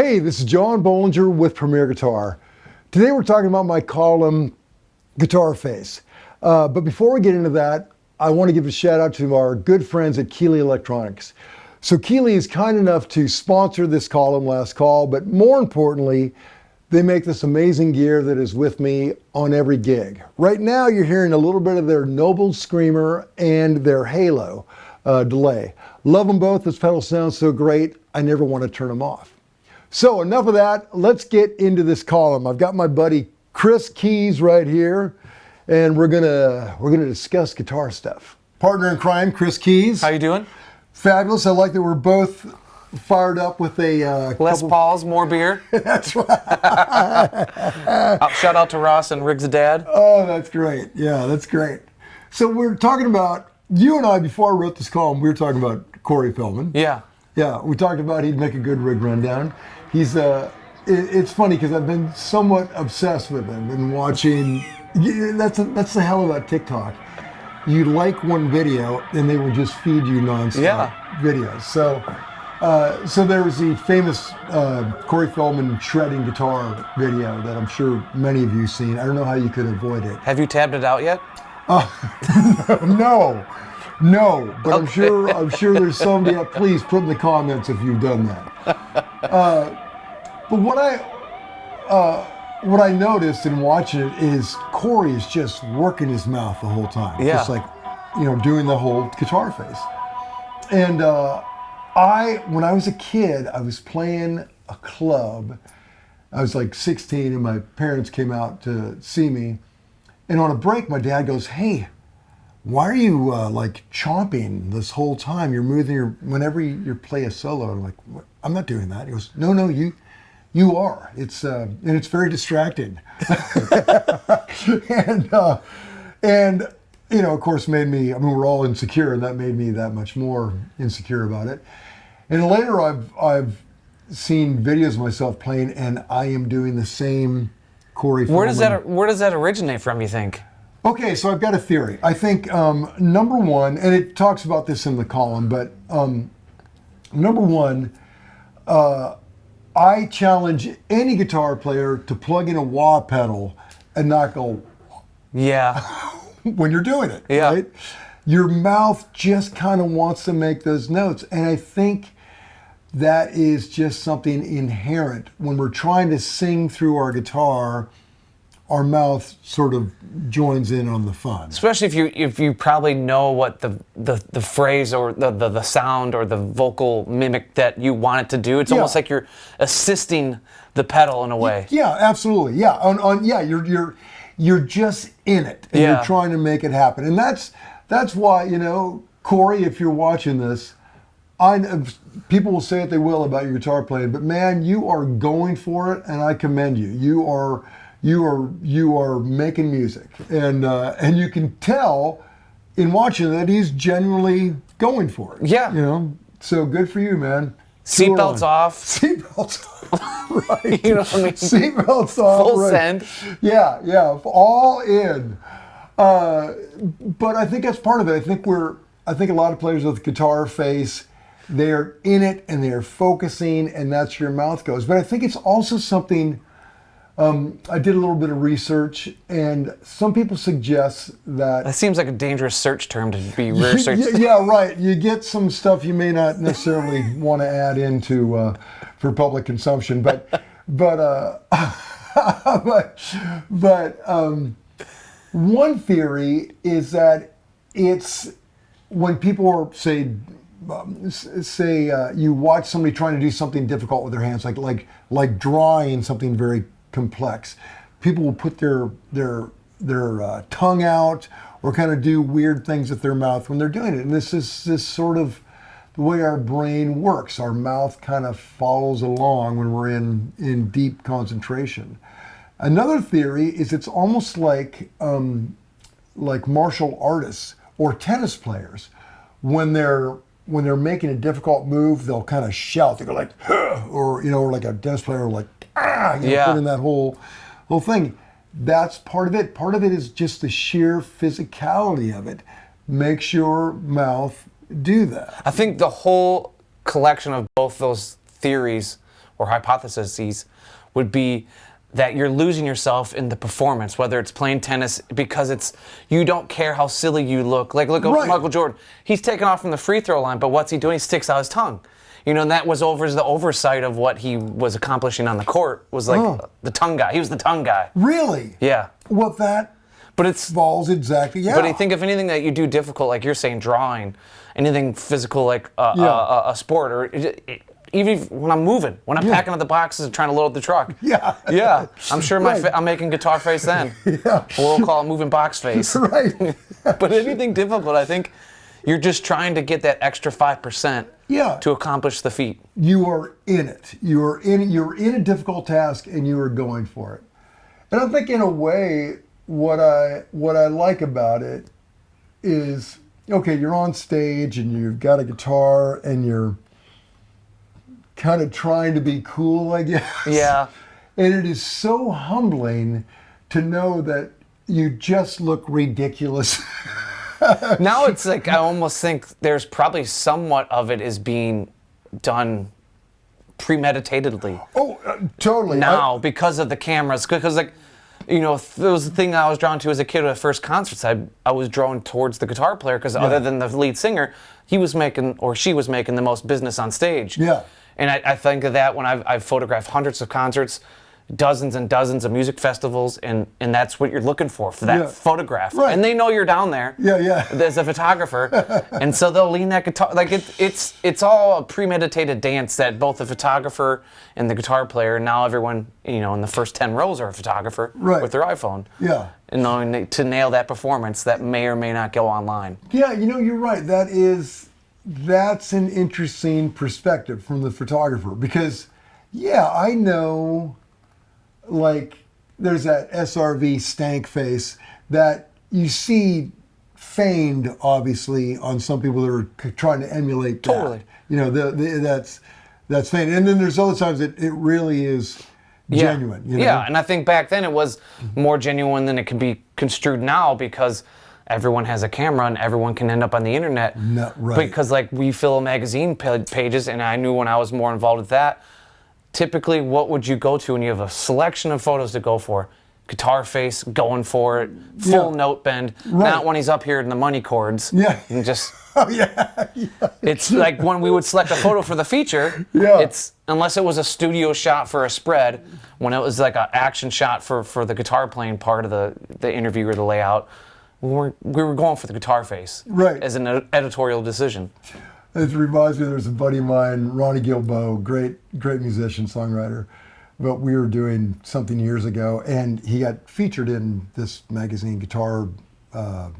Hey, this is John Bohlinger with Premier Guitar. Today we're talking about my column, Guitar Face. But before we get into that, I want to give a shout out to our good friends at Keeley Electronics. So Keeley is kind enough to sponsor this column, Last Call, but more importantly, they make this amazing gear that is with me on every gig. Right now you're hearing a little bit of their Noble Screamer and their Halo delay. Love them both. This pedal sounds so great, I never want to turn them off. So enough of that, let's get into this column. I've got my buddy Chris Keys right here, and we're gonna discuss guitar stuff. Partner in crime, Chris Keys. How you doing? Fabulous. I like that we're both fired up with a less Pauls, more beer. That's right. Shout out to Ross and Riggs' dad. Oh, that's great. Yeah, that's great. So we're talking about, you and I, before I wrote this column, we were talking about Cory Feldman. Yeah. Yeah, we talked about he'd make a good rig rundown. He's it's funny because I've been somewhat obsessed with him and watching. That's the hell about TikTok. You like one video and they will just feed you nonstop videos. So there was the famous Cory Feldman shredding guitar video that I'm sure many of you have seen. I don't know how you could avoid it. Have you tabbed it out yet? No, but okay. I'm sure there's somebody up. Please put in the comments if you've done that. But what I noticed in watching it is Cory is just working his mouth the whole time. Yeah. Just like, doing the whole guitar face. And when I was a kid, I was playing a club. I was like 16 and my parents came out to see me. And on a break, my dad goes, "Hey, why are you like chomping this whole time? You're moving whenever you play a solo." I'm like, "I'm not doing that." He goes, "No, you are. It's and it's very distracting." and of course, made me. I mean, we're all insecure, and that made me that much more insecure about it. And later, I've seen videos of myself playing, and I am doing the same Cory Feldman. Where does that originate from, you think? Okay, so I've got a theory. I think number one, and it talks about this in the column, but number one, I challenge any guitar player to plug in a wah pedal and not go, yeah, when you're doing it, yeah. Right? Your mouth just kind of wants to make those notes, and I think that is just something inherent. When we're trying to sing through our guitar, our mouth sort of joins in on the fun. Especially if you probably know what the phrase or the sound or the vocal mimic that you want it to do. It's almost like you're assisting the pedal in a way. Yeah, absolutely. Yeah, you're just in it and you're trying to make it happen. And that's why, Cory, if you're watching this, people will say what they will about your guitar playing, but man, you are going for it, and I commend you. You are making music, and you can tell in watching that he's genuinely going for it. Yeah. So good for you, man. Seatbelts off. Seatbelts off. Right. You know what I mean? Seatbelts off. Full right. send. Yeah. All in. But I think that's part of it. I think a lot of players with guitar face, they're in it and they're focusing, and that's where your mouth goes. But I think it's also something. I did a little bit of research, and some people suggest that... That seems like a dangerous search term to be researched. Yeah, right. You get some stuff you may not necessarily want to add into for public consumption, but one theory is that it's when people are, say you watch somebody trying to do something difficult with their hands, like drawing something very complex. People will put their tongue out or kind of do weird things with their mouth when they're doing it. And this is this sort of the way our brain works. Our mouth kind of follows along when we're in deep concentration. Another theory is it's almost like martial artists or tennis players. When they're making a difficult move, they'll kind of shout. They go like, huh, or like a tennis player, like, put in that whole thing. That's part of it. Part of it is just the sheer physicality of it. Makes your mouth do that. I think the whole collection of both those theories or hypotheses would be that you're losing yourself in the performance, whether it's playing tennis because you don't care how silly you look. Like look at Michael Jordan. He's taken off from the free throw line, but what's he doing? He sticks out his tongue. You know, and that was the oversight of what he was accomplishing on the court was like the tongue guy. He was the tongue guy. Really? Yeah. Well, that falls exactly, But I think if anything that you do difficult, like you're saying, drawing, anything physical like a sport, or even when I'm moving, when I'm packing up the boxes and trying to load up the truck. Yeah. I'm sure I'm making guitar face then. Or we'll call it moving box face. Right. But anything difficult, I think you're just trying to get that extra 5% to accomplish the feat. You are in it. You're in a difficult task and you are going for it. And I think in a way, what I like about it is, okay, you're on stage and you've got a guitar and you're kind of trying to be cool, I guess. Yeah. And it is so humbling to know that you just look ridiculous. Now it's like I almost think there's probably somewhat of it is being done premeditatedly. Oh, totally. Now because of the cameras, because like, you know, it was the thing I was drawn to as a kid at first concerts. I was drawn towards the guitar player because other than the lead singer, he was making or she was making the most business on stage. Yeah. And I think of that when I've photographed hundreds of concerts, dozens and dozens of music festivals, and that's what you're looking for that photograph. Right. And they know you're down there as a photographer. And so they'll lean that guitar, like it's all a premeditated dance that both the photographer and the guitar player, now everyone, you know, in the first 10 rows are a photographer with their iPhone. Yeah. And knowing to nail that performance that may or may not go online. Yeah, you know, you're right. That's an interesting perspective from the photographer because, I know, like, there's that SRV stank face that you see feigned, obviously, on some people that are trying to emulate that. Totally. You know, that's feigned. And then there's other times that it really is genuine. You know? Yeah, and I think back then it was more genuine than it can be construed now because everyone has a camera and everyone can end up on the internet. Because like we fill magazine pages, and I knew when I was more involved with that, typically what would you go to when you have a selection of photos to go for? Guitar face, going for it, full note bend, not when he's up here in the money chords. And just it's like when we would select a photo for the feature, it's unless it was a studio shot for a spread, when it was like an action shot for the guitar playing part of the interview or the layout, we were going for the guitar face as an editorial decision. It reminds me, there's a buddy of mine, Ronnie Gilbo, great musician, songwriter, but we were doing something years ago, and he got featured in this magazine, Guitar, what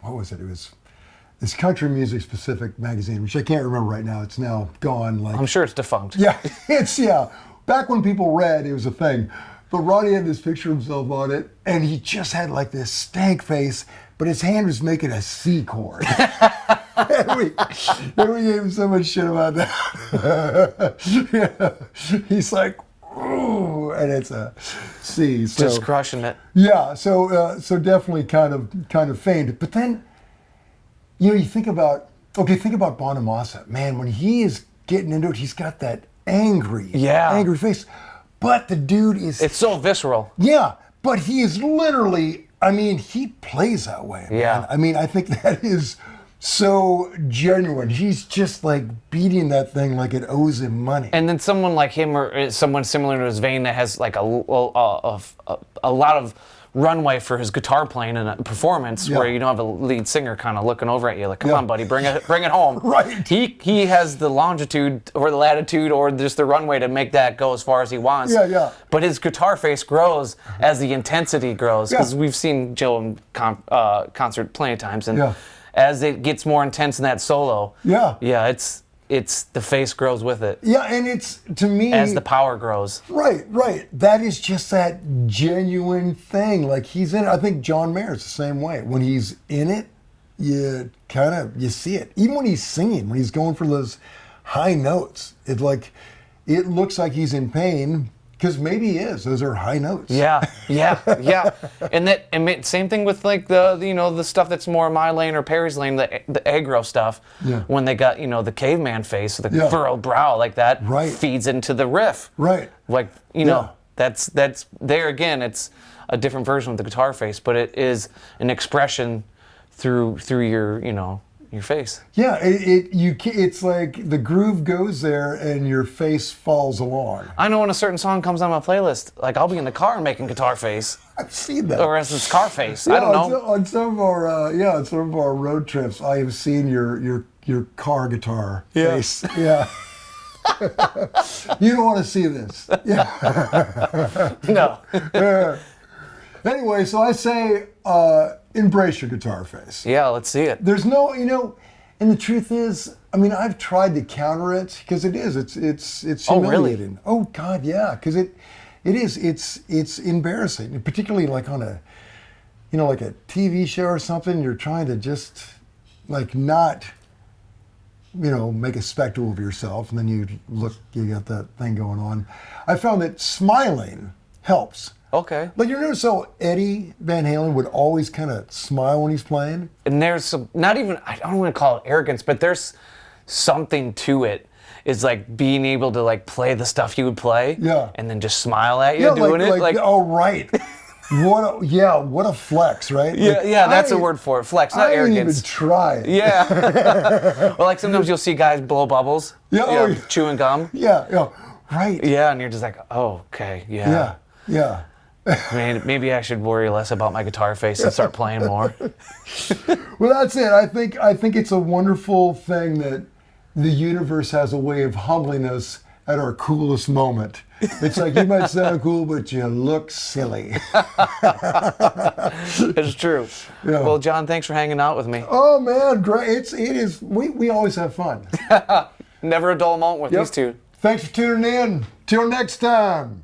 was it? It was this country music specific magazine, which I can't remember right now. It's now gone. Like, I'm sure it's defunct. Yeah, back when people read, it was a thing. But Ronnie had this picture of himself on it, and he just had like this stank face, but his hand was making a C chord. and we gave him so much shit about that. He's like, ooh, and it's a C. So, just crushing it. Yeah, so definitely kind of feigned. But then, you know, you think about Bonamassa. Man, when he is getting into it, he's got that angry face. But the dude is... It's so visceral. Yeah, but he is literally... I mean, he plays that way, man. Yeah. I mean, I think that is so genuine. He's just like beating that thing like it owes him money. And then someone like him or someone similar to his vein that has like a lot of runway for his guitar playing and performance, where you don't have a lead singer kind of looking over at you like, come on, buddy, bring it home. Right. He has the longitude or the latitude or just the runway to make that go as far as he wants. Yeah. But his guitar face grows as the intensity grows, because we've seen Joe in concert plenty of times, and as it gets more intense in that solo, it's the face grows with it. Yeah, and it's, to me... as the power grows. Right. That is just that genuine thing. Like, he's in it. I think John Mayer's the same way. When he's in it, you see it. Even when he's singing, when he's going for those high notes, it looks like he's in pain, Because maybe he is. Those are high notes. Yeah. And same thing with like the stuff that's more my lane or Perry's lane, the aggro stuff. Yeah. When they got the caveman face, the furrowed brow, like that feeds into the riff. Right. Like that's there again. It's a different version of the guitar face, but it is an expression through your your face. Yeah, it's like the groove goes there and your face falls along. I know when a certain song comes on my playlist, like I'll be in the car making guitar face. I've seen that. Or as it's car face. I don't know. On some of our road trips, I have seen your car guitar face. Yeah. You don't want to see this. Yeah. No. Anyway, so I say embrace your guitar face. Yeah, let's see it. There's no, and the truth is, I mean, I've tried to counter it because it's humiliating. Oh God, yeah, because it's embarrassing, particularly like on a, like a TV show or something. You're trying to just like not, make a spectacle of yourself, and then you got that thing going on. I found that smiling helps. Okay. Like you notice how Eddie Van Halen would always kind of smile when he's playing? And there's some, not even, I don't want to call it arrogance, but there's something to it. Is like being able to like play the stuff you would play. Yeah. And then just smile at you doing it. Like, oh, right. What a flex, right? Yeah, that's a word for it. Flex, not arrogance. I didn't even try it. Yeah. Well, like sometimes you'll see guys blow bubbles. Yeah. Chewing gum. Yeah. Right. Yeah, and you're just like, oh, okay, yeah. Yeah. I mean, maybe I should worry less about my guitar face and start playing more. Well, that's it. I think it's a wonderful thing that the universe has a way of humbling us at our coolest moment. It's like, you might sound cool, but you look silly. It's true. Yeah. Well, John, thanks for hanging out with me. Oh, man, great. It is. We always have fun. Never a dull moment with these two. Thanks for tuning in. Till next time.